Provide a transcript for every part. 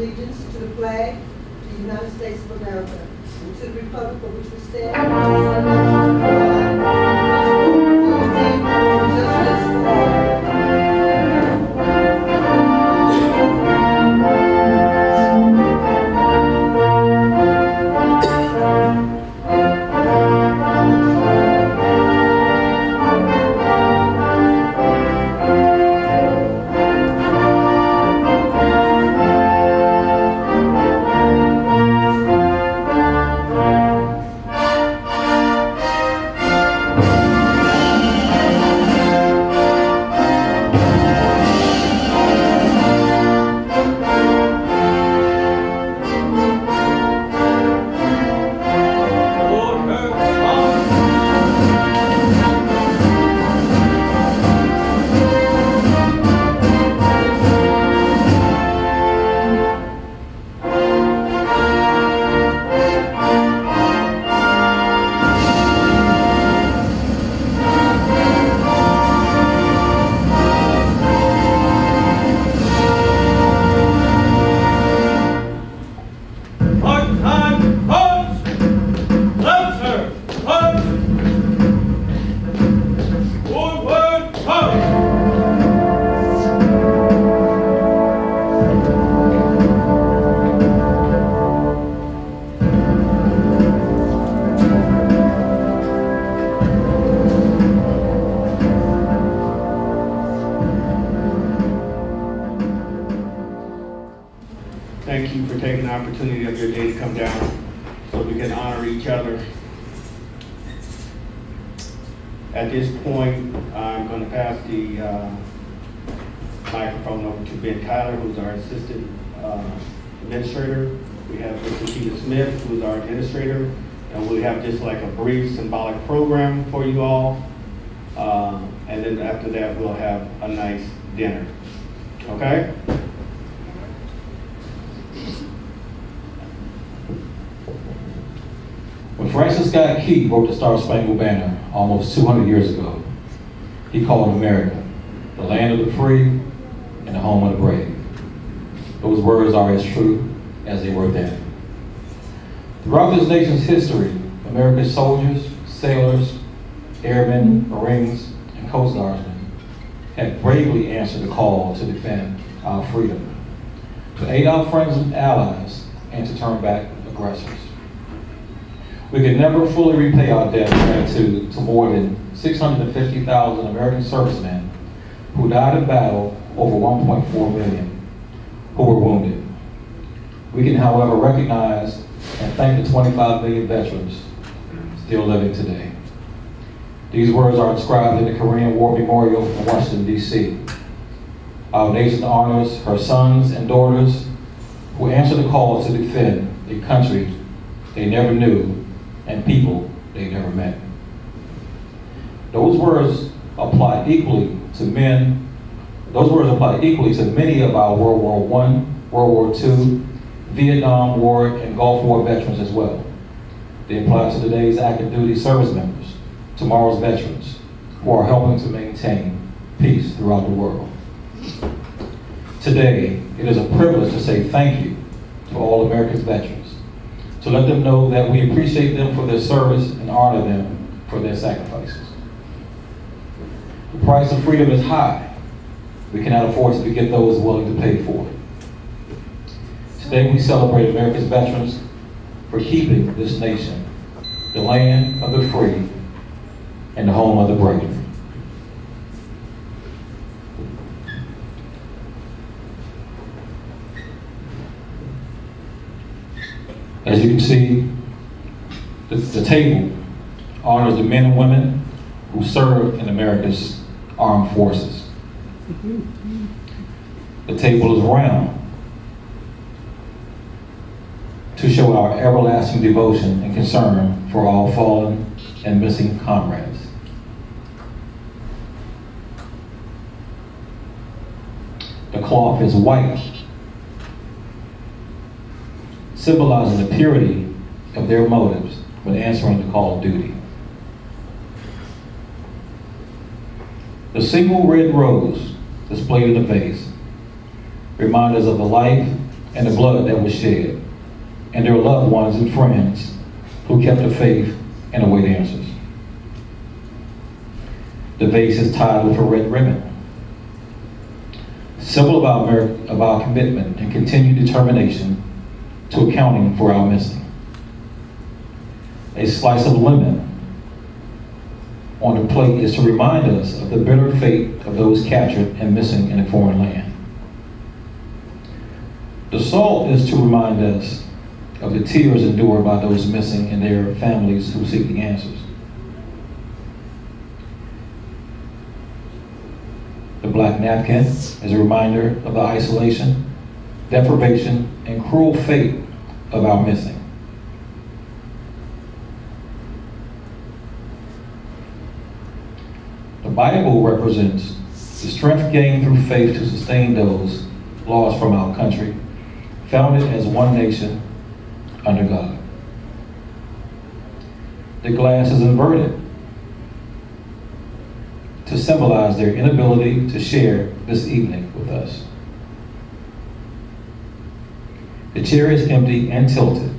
allegiance to the flag of the United States of America and to the republic for which we stand, justice for all. Thank you for taking the opportunity of your day to come down so we can honor each other. At this point, I'm going to pass the microphone over to Ben Tyler, who's our assistant administrator. We have Mr. Peter Smith, who's our administrator, and we have just like a brief symbolic program for you all. And then after that, we'll have a nice dinner. Okay? When Francis Scott Key wrote the Star Spangled Banner almost 200 years ago, he called America the land of the free and the home of the brave. Those words are as true as they were then. Throughout this nation's history, America's soldiers, sailors, airmen, Marines, and Coast Guardsmen have bravely answered the call to defend our freedom, to aid our friends and allies, and to turn back aggressors. We can never fully repay our debt of gratitude to more than 650,000 American servicemen who died in battle, over 1.4 million who were wounded. We can, however, recognize and thank the 25 million veterans still living today. These words are inscribed in the Korean War Memorial in Washington, D.C. Our nation honors her sons and daughters who answer the call to defend a country they never knew and people they never met. Those words apply equally to many of our World War I, World War II, Vietnam War, and Gulf War veterans as well. They apply to today's active duty service members, tomorrow's veterans, who are helping to maintain peace throughout the world. Today, it is a privilege to say thank you to all America's veterans, to let them know that we appreciate them for their service and honor them for their sacrifices. The price of freedom is high. We cannot afford to forget those willing to pay for it. Today we celebrate America's veterans for keeping this nation the land of the free and the home of the brave. As you can see, the table honors the men and women who serve in America's armed forces. The table is round to show our everlasting devotion and concern for all fallen and missing comrades. The cloth is white, symbolizing the purity of their motives when answering the call of duty. The single red rose displayed in the vase reminds us of the life and the blood that was shed, and their loved ones and friends who kept the faith and await answers. The vase is tied with a red ribbon, symbol of our commitment and continued determination to accounting for our missing. A slice of lemon on the plate is to remind us of the bitter fate of those captured and missing in a foreign land. The salt is to remind us of the tears endured by those missing and their families who seek the answers. The black napkin is a reminder of the isolation, deprivation, and cruel fate of our missing. The Bible represents the strength gained through faith to sustain those lost from our country, founded as one nation under God. The glass is inverted to symbolize their inability to share this evening with us. The chair is empty and tilted.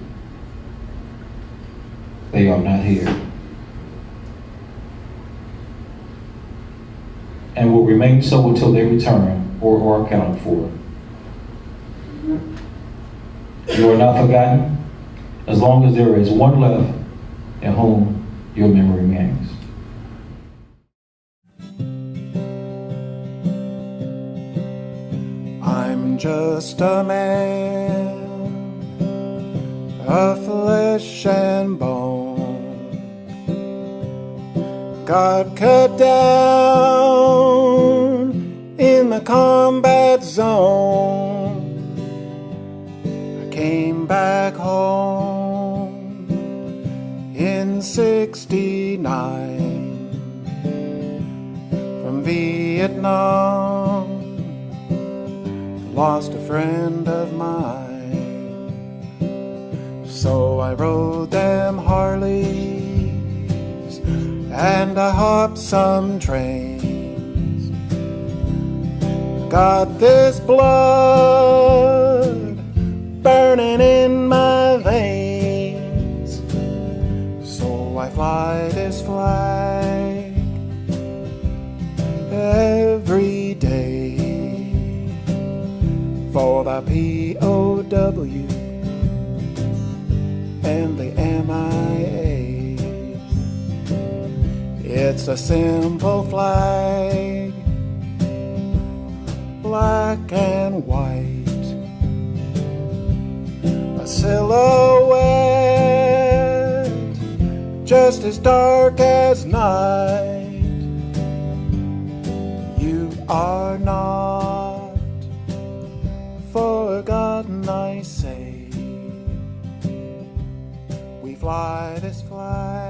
They are not here, and will remain so until they return or are accounted for. You are not forgotten as long as there is one left in whom your memory remains. I'm just a man of flesh and bone, got cut down in the combat zone. I came back home in '69 from Vietnam. Lost a friend of mine, so I rode them Harleys and I hopped some trains. Got this blood burning in my veins, so I fly this flag every day for the POW and the MIA. It's a simple flag, black and white, a silhouette just as dark as night. You are not forgotten, I say. We fly this flag